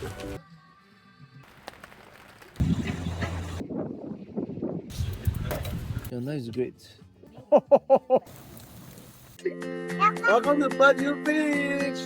Your knife is great. Welcome to Birdhill Beach!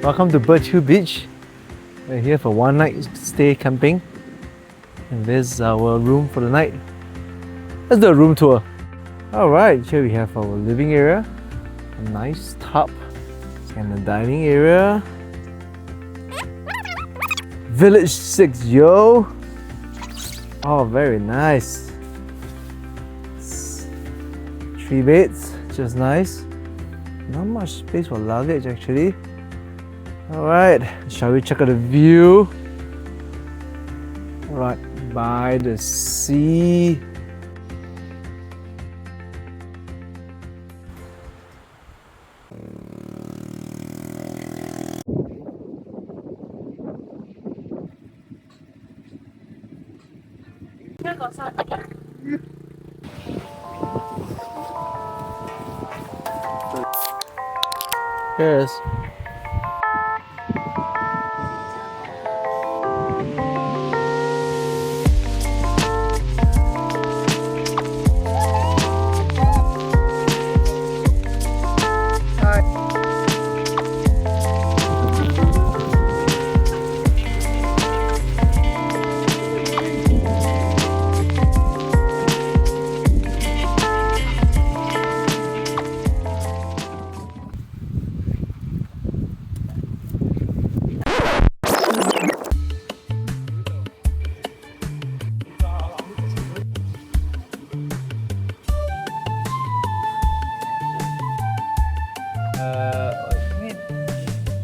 Welcome to Birdhill Beach. We're here for one night stay camping. And this is our room for the night. Let's do a room tour. Alright, here we have our living area. A nice tub. And the dining area. Village 6 yo. Oh, very nice. 3 beds, just nice. Not much space for luggage actually. Alright, shall we check out the view? Right by the sea. Cheers.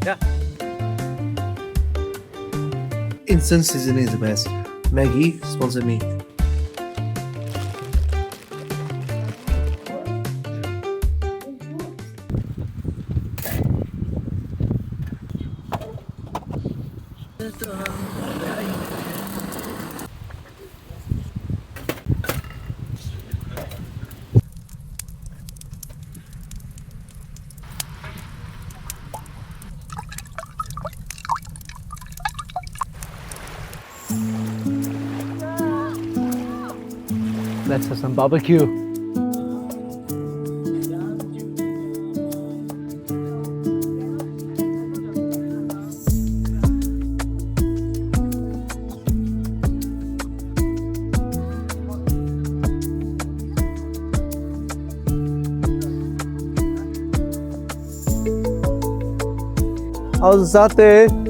Yeah. Instant seasoning is the best. Maggie, sponsor me. Let's have some barbecue. How's the satay?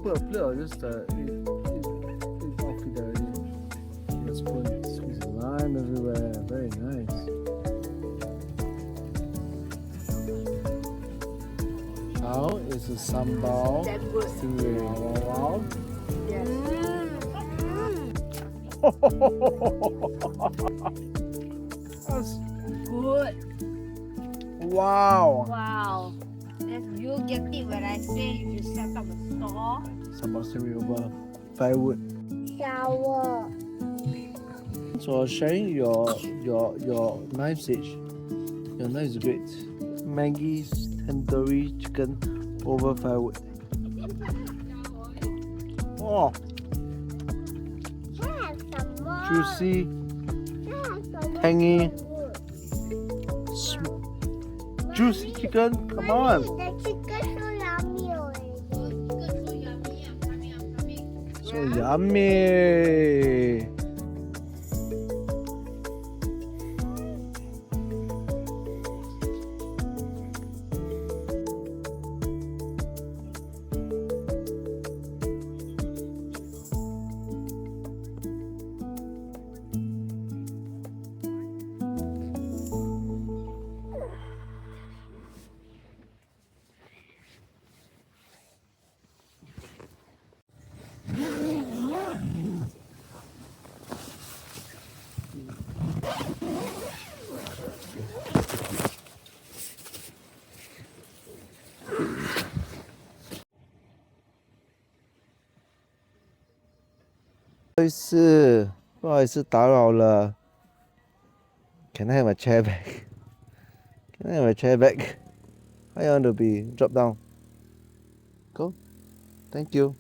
Put a plate or just eat off with the spoon. Squeeze the lime everywhere. Very nice. Now is a sambal stingray. Wow. Yes. That's Good. wow. Wow. If you get it when I say you should set up a store. Sambal stingray over firewood. Shower. So sharing your knife stage. Your knife is great. Maggie's tandoori chicken over firewood. Oh, juicy, tangy, juicy chicken. Come on. The chicken so yummy already. So yummy. .不好意思，打扰了。Can I have a chair back? Can I have a chair back? I want to be dropped down. Go. Thank you.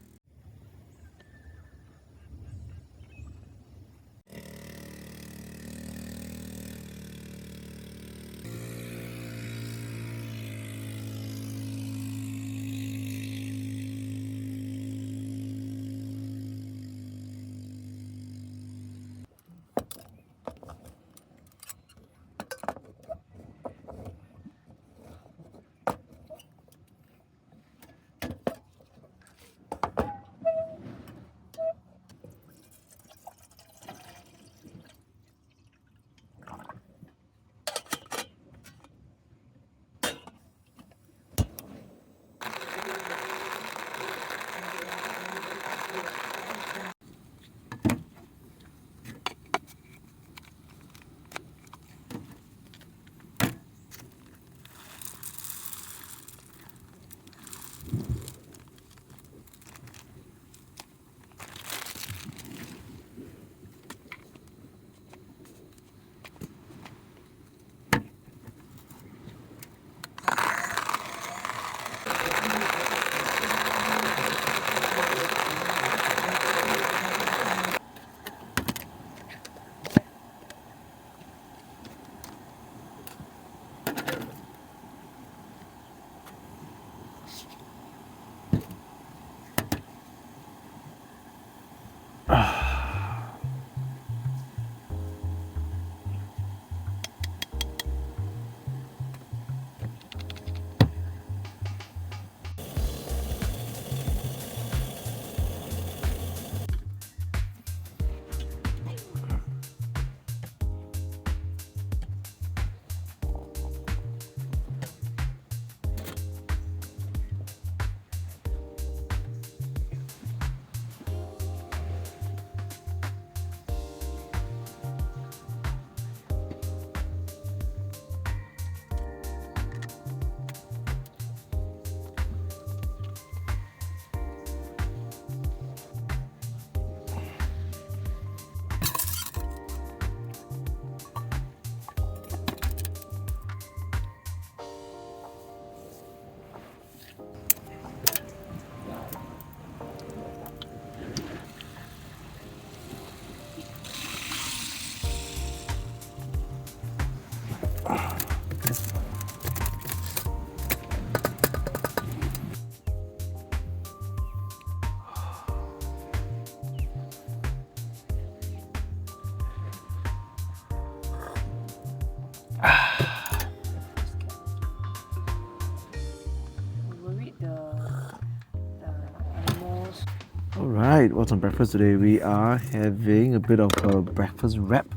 Alright, what's on breakfast today? We are having a bit of a breakfast wrap.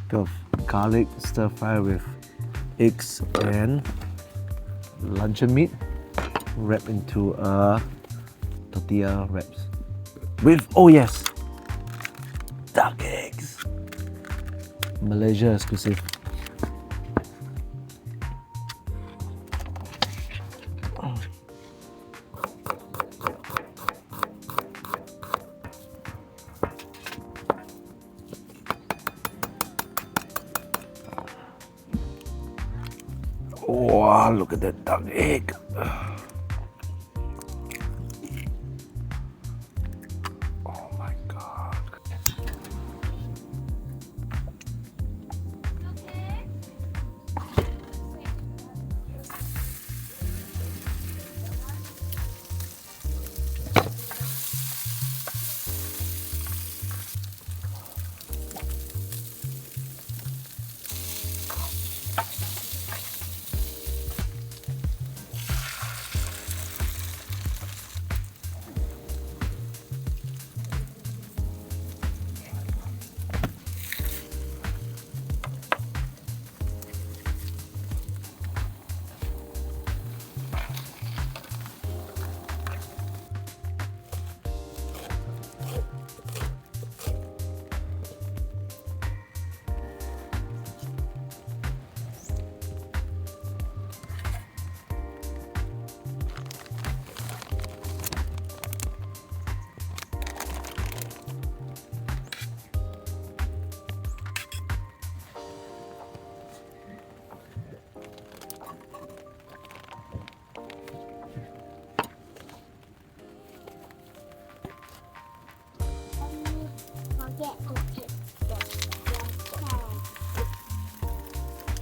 Bit of garlic stir fry with eggs and luncheon meat wrapped into a tortilla wraps. With, oh yes, duck eggs. Malaysia exclusive. Wow, look at that duck egg.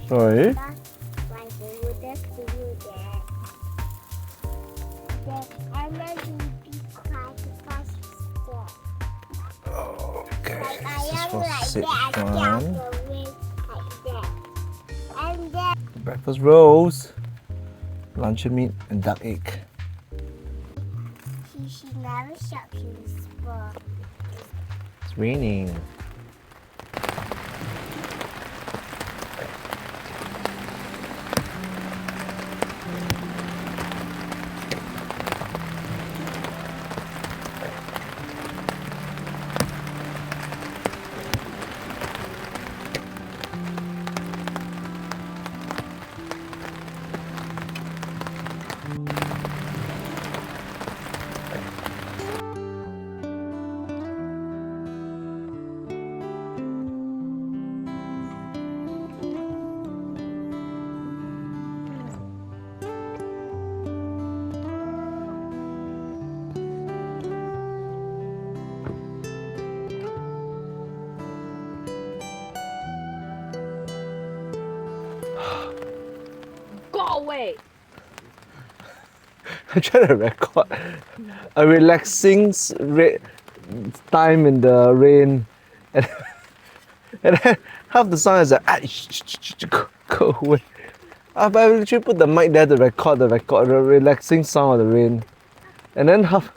Sorry. That's why they would just do that. And then you be quiet because you're scared. Okay. Like I This is am for like that, I get out Sichuan. the way like that. And then Breakfast rolls, luncheon meat, and duck egg. she never shop, she whisper. It's raining. Go away. I'm trying to record a relaxing time in the rain, and, and then half the song is like, go away. But I literally put the mic there to record the relaxing sound of the rain, and then half